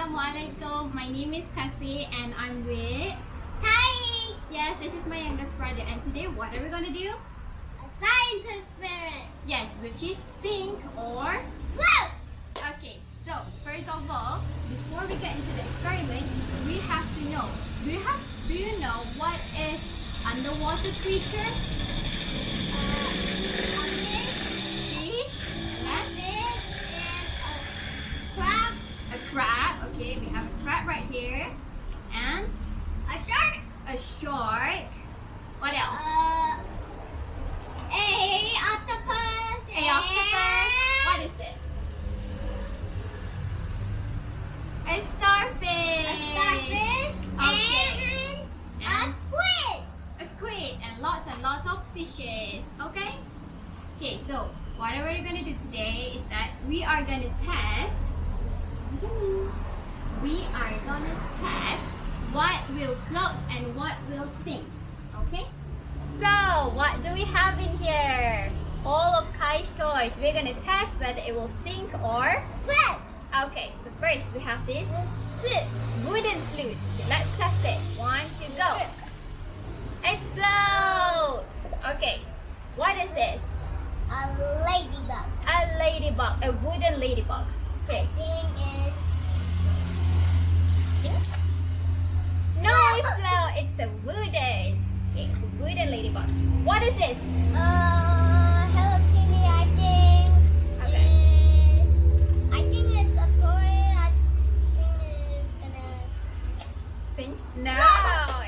Assalamualaikum. My name is Kasih and I'm with Qaish, Yes, this is my youngest brother, and today what are we gonna do? a science experiment. Yes, which is sink or Float. okay. So first of all, before we get into the experiment, we have to know. Do you know what is underwater creature? Fish. And Crab. a crab. Okay, we have a crab right here, and A shark. a shark. What else? A octopus. A octopus. What is this? A starfish. A starfish. Okay. And a squid. A squid and lots of fishes. Okay? Okay, so what we're gonna do today is that we are gonna test what will float and what will sink. Okay? So what do we have in here? All of Qaish toys. We're gonna test whether it will sink or Float. okay, so first we have this wooden flute. Let's test it. 1, 2, go. It floats. Okay. What is this? A ladybug. A ladybug. A wooden ladybug. Okay. Thing is. No, it floats. It's a wooden. Okay, wooden ladybug. What is this? Hello Kitty, I think. Okay. I think it's a toy. I think it's gonna. Sink? No,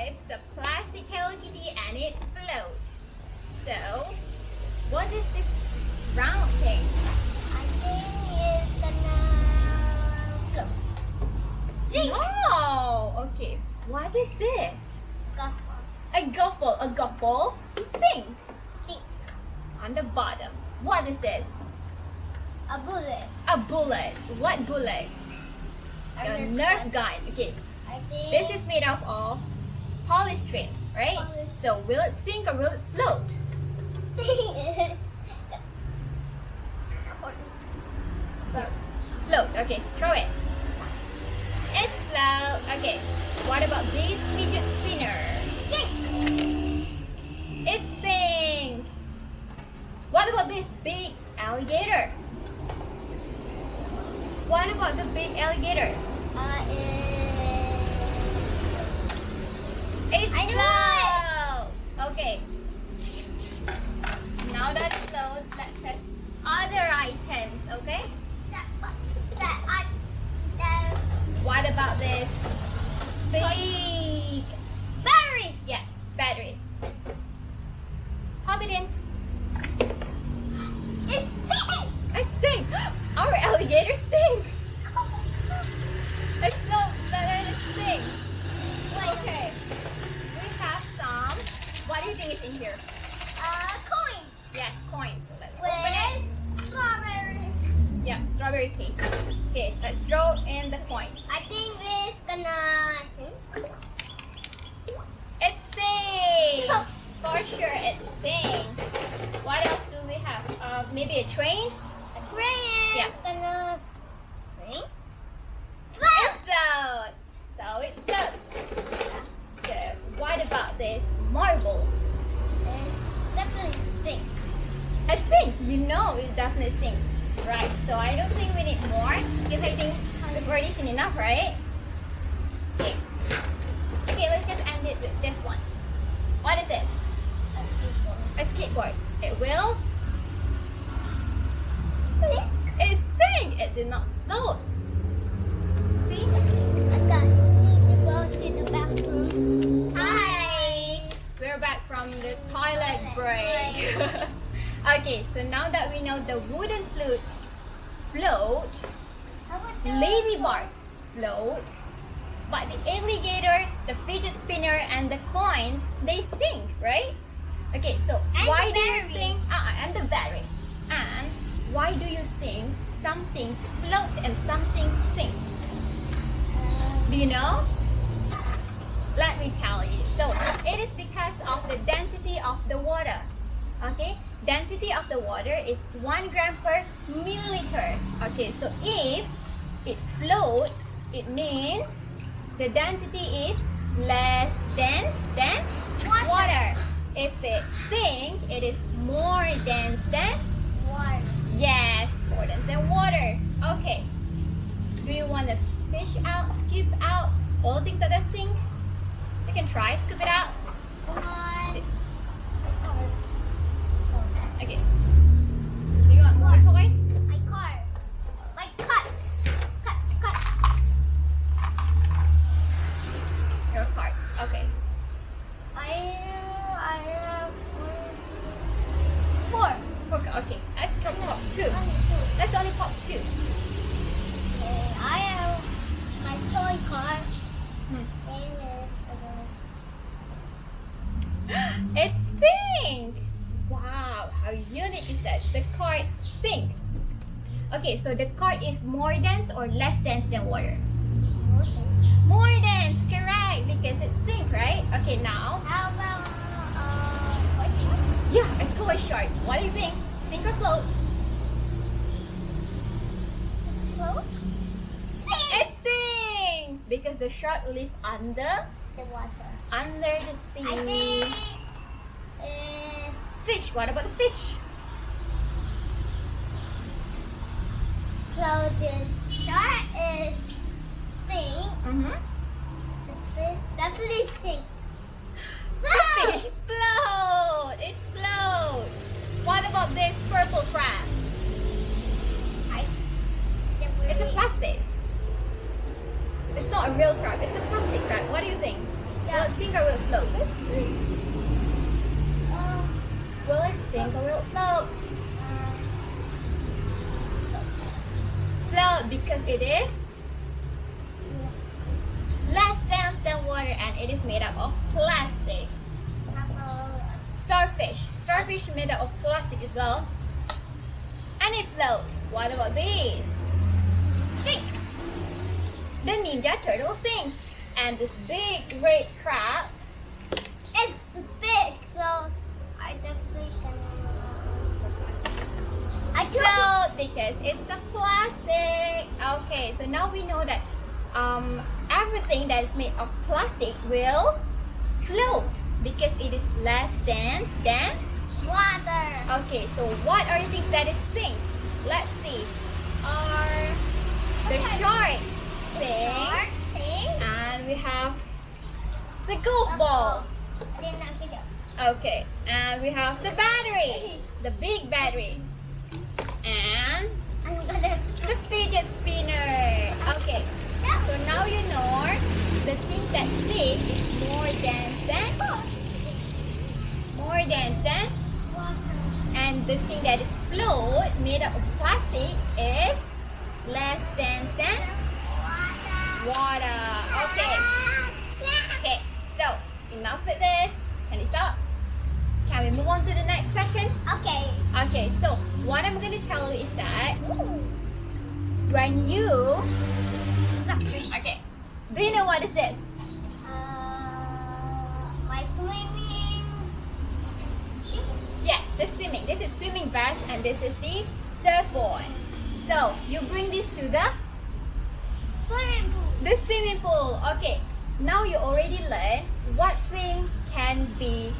it's a plastic Hello Kitty and it floats. So, what is this round thing? I think it's gonna float. Sink. Oh, okay. What is this? Guffle. A gopple. A gopple sink Sink. on the bottom. What is this? A bullet. A bullet. What bullet? A A Nerf Nerf gun. Okay. I think. This is made up of polystyrene, right? Polystyrene. So will it sink or will it float? Float. Okay. Throw it. It's float. Okay. What about this fidget spinner? It sink. What about this big alligator? What about the big alligator? It's I float. Okay. Now that it floats, let's test other items. Okay. What about this big Battery. yes battery? Pop it in. It's sink. It sink. Our alligator sink. It's so that it sink. Okay. We have some. What do you think is in here? Coin. Yes, coins. So let's open it. With strawberry. Yeah, strawberry case. Okay, let's throw in the coins. I think it's gonna sink. It's sink. For sure, it's sink. What else do we have? Maybe a train. The crane Yeah. is gonna sink. It Float. floats. So it floats. So what about this marble? It's definitely sink. It sink. You know it definitely sink. Right. So I don't think we need more because I think we've already seen enough, right? Okay. Okay, let's just end it with this one. What is it? A skateboard. It will Sink. it sink. It did not float. See? Okay, need to go to the bathroom. Hi! We're back from the toilet break. Okay, so now that we know the wooden flute float, How about the ladybug float, but the alligator, the fidget spinner, and the coins, they sink, right? Okay, so And why the do you battery. think, and the battery, and why do you think some things float and some things sink? Do you know? Let me tell you. So it is because of the density of the water. Okay, density of the water is 1 gram per milliliter. Okay, so if it floats, it will sink. If it sinks, it will float. Okay, so what do you think? Some things float and some things sink. Do you know? Let me tell you. So it is because of the density of the water. Okay, density of the water is 1 gram per milliliter. Okay, so if it means the density is less dense than water. If it sinks, it is more dense than Water. yes, more dense than water. Okay. Do you want to fish out, scoop out all things that sink? You can try scoop it out. One. Okay. Do you want more toys? My car. My cut. Cut. Your cards. Okay. I have four. Okay. Let's pop two. Let's only pop two. I have my toy car. Hmm. And It sink. Wow, how unique is that? The card sink. Okay, so the card is more dense or less dense than water? More dense, correct, because it sink, right? Okay, now, how about yeah, a toy shark. What do you think? Sink or float? float? It sink because the shark live under The water. the sea. I think it's Fish. What about the fish? floated. Shark is sink. Mm-hmm. The fish definitely sink. The fish float. It floats. What about this purple crab? It's a plastic. It's not a real crab. It's a plastic crab. What do you think? Will it sink or will it float? Will it sink or will it float? Float because it is less dense than water and it is made up of plastic. Starfish. Starfish is made up of plastic as well. And it floats. What about these? Sink. The ninja turtle sink. And this big red crab It's big, so I definitely can. I can. float because it's a plastic. Okay, so now we know that everything that is made of plastic will float because it is less dense than Water. okay, so what are the things that is sink? Let's see. Are the shark sink Shark, sink. and we have the golf ball. Okay, and we have the battery, the big battery, and I'm gonna. the fidget spinner. Okay, so now you know the thing that sink is more dense than Water. and the thing that is float made up of plastic is less dense than water. Okay, so enough with this. Can you stop? Can we move on to the next section? Okay. Okay, so what I'm going to tell you is that when you okay, do you know what is this? My swimming. Yes, the swimming. This is swimming vest and this is the surfboard. So you bring this to the Swimming pool. swimming pool. Okay, now you already learned what thing can be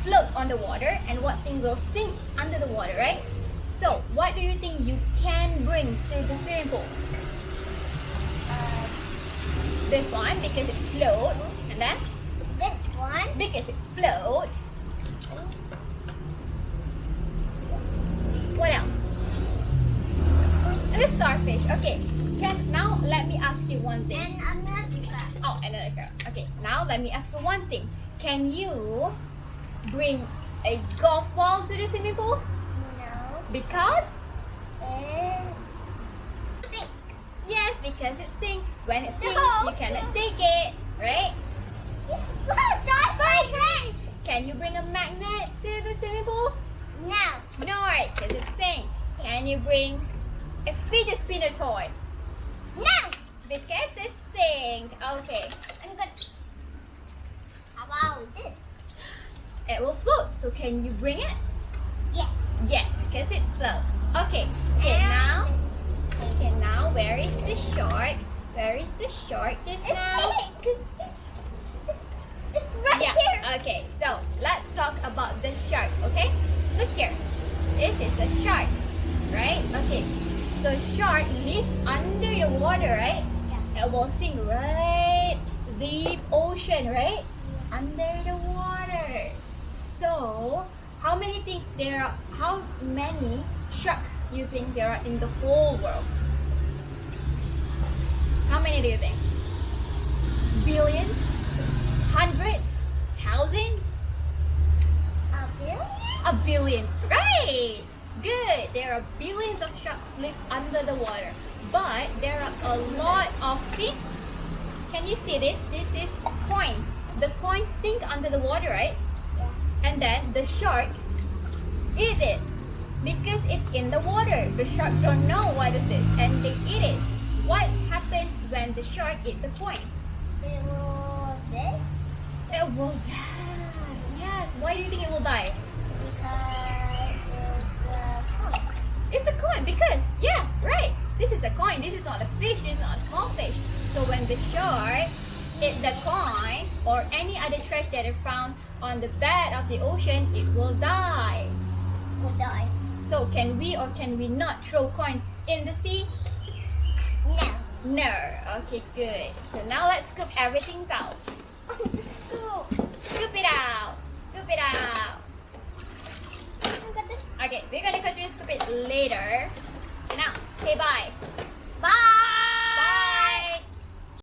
float on the water and what thing will sink under the water, right? So what do you think you can bring to the swimming pool? This one because it floats, and then This one. because it floats. What else? And the starfish. Okay. Now let me ask you one thing. And another crab. Oh, another girl. Okay, now let me ask you one thing. Can you bring a golf ball to the swimming pool? No. Because? It's sink. Yes, because it sinks. When it sinks, No. you cannot take it, right? Starfish. Can you bring a magnet to the swimming pool? No. No, right? Because it sinks. Can you bring a fidget spinner toy? No. Because it sinks. Okay. I'm good. How about this? It will float. So can you bring it? Yes. Yes, because it floats. Okay. Okay, now where is the shark? Where the shark just It's now? It's right Yeah, here. okay, so let's talk about the shark, okay? Look here. This is a shark, right? Okay, so shark live under the water, right? Yeah. It will sink right deep ocean, right? Under the water. So, how many sharks do you think there are in the whole world? How many do you think? Billions? Hundreds? Thousands? A billion? A billions. Right! Good. There are billions of sharks live under the water. But there are a lot of, see? Can you see this? This is coin. The coin sink under the water, right? Yeah. And then the shark eat it because it's in the water. The shark don't know what it is and they eat it. What happens when the shark eat the coin? It will dead It will die. Yes. Why do you think it will die? because it's a coin. It's a coin because, yeah, right. This is a coin. This is not a fish. This is not a small fish. So when the shark eat the coin or any other trash that is found on the bed of the ocean, it will die. Will die. So can we or can we not throw coins in the sea? No. No. Okay, good. So now let's scoop everything out.